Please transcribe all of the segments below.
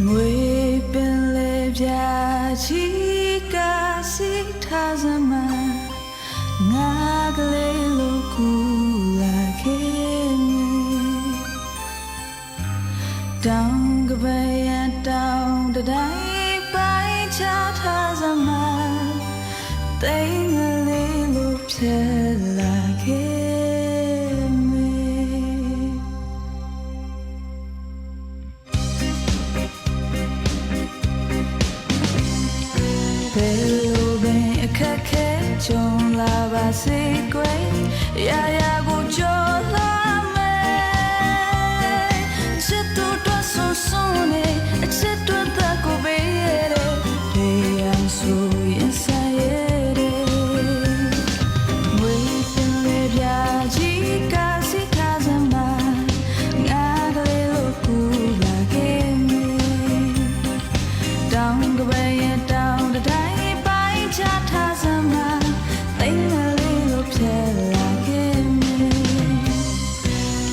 ငွေပင်လေပြချီကစီထားစမငါကလေးလိုကူလာခဲ့မြေတောင်ကပရတောင်တတိုင်းပိုင်းချထားစမတိမ်ကလေးလိုဖြစ်လာခဲ့ဘယ်လိုပင်အခက်ခဲကြုံလာပါစေကွယ်ရာရာကိုကြော်လာမယ်ချစ်သူတို့ဆိုဆုံးနေအချစ်တို့သက်ကိုပေးရတဲ့တေးရန်ဆိုရင်ဆိုင်ရတဲ့ဝေးပင်လေးပြကြီးကစီထားစမ်းပါငါကလေးလိုကူလာခဲ့မယ်တောင်ကပရဲ့တောင်တတိုင်းချထားစမ်းမှာတိမ်မလေးလိုဖြစ်လာခဲ့မယ်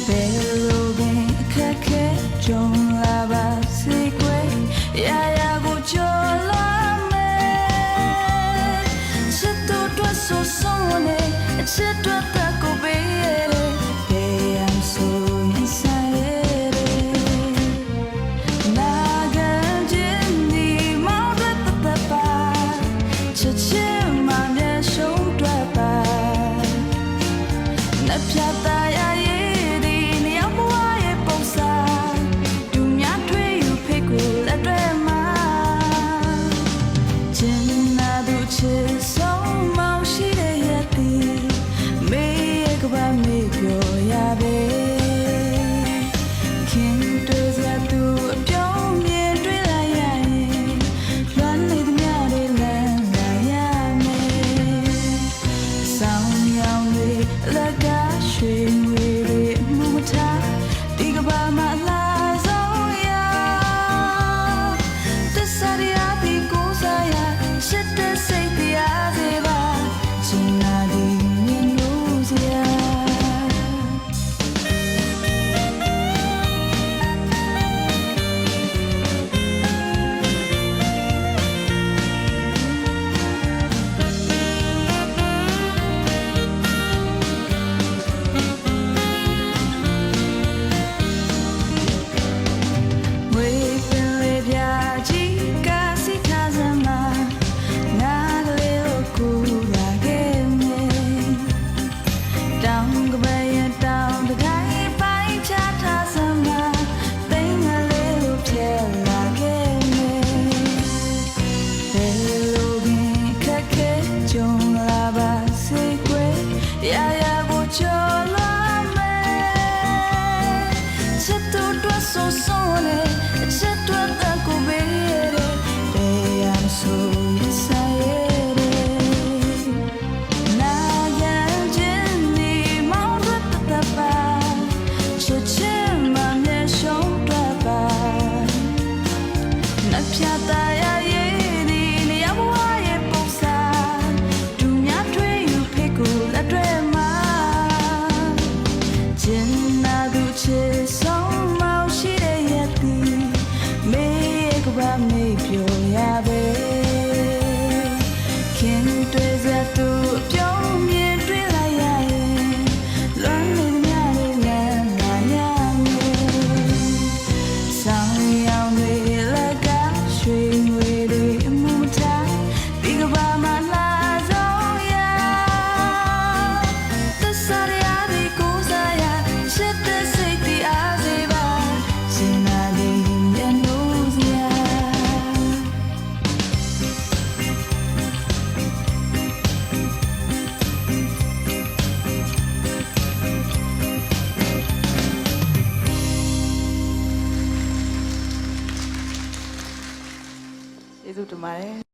ဘယ်လိုပင်အခက်ခဲကြုံလာပါစေကွယ်ရာရာကိုကြော်လာမယ်ချစ်သူတို့ဆိုဆုံးနေအချစ်တို့သက်ကိုပေးရတဲ့တေးရန်ဆိုရင်ဆိုင်ရတဲ့နာကန်ချင်းဒီမောင်တို့သက်ပါချစ်ချစ်ဖြတ်တရရဲ့ဒီနေရာဘဝရဲ့ပုံစံသူများထွေးယူဖိတ်ကိုလက်တွေမှာကျင်နာသူချစ်ဆုံးမောင်ရှိတဲ့ရသည်မေးရကပါမေးပြောရပဲခင်တွေ့စရာသူအပြောင်းမြင်တွေ့လိုက်ရရင်လွမ်းနေသမျှတွေလမ်းလာရမယ်ဆောင်းရောင်တွေလက်ကရွှေငွေတွေမှုမထားဒီကဘာမှာလာဆုံးရသစ္စာရဒီကိုစားရရှစ်တဲ့စိတ်တရားစေပါချင်လာဒီမြင်လို့စရာရာရာကိုကြော်လာမယ်ချစ်သူတို့ဆိုဆုံးနေအချစ်တို့သက်ကိုပေးရတဲ့တေးရန်ဆိုရင်ဆိုင်ရတဲ့နာရင်ချင်းဒီမောင်တို့သက်ပါချစ်ချင်မှမျက်ရှုံးတွေ့ပါနှက်ဖြတ်တရရဲ့ဒီနေရာဘဝရဲ့ပုံစံသူများထွေးယူဖိတ်ကိုလက်တွေကျင်နာသူချစ်ဆုံးမောင်ရှိတဲ့ရသည်မေးကပါမေးပြောရပဲခင်တွေ့စသူအပြောင်းမြင်တွေ့လိုက်ရရင်လွမ်းနေသမျှတွေလမ်းလာရမယ်ဆောင်းရောင်တွေလက်ကရွှေငွေတွေအမှုမထားဒီကဘာမှာလာဆုံးရသစ္စာရဒီကိုစားရရှစ်တဲ့စိတ်တရားစေပါစင်နာဒီမျက်နှာစရာကျေးဇူးတင်ပါတယ်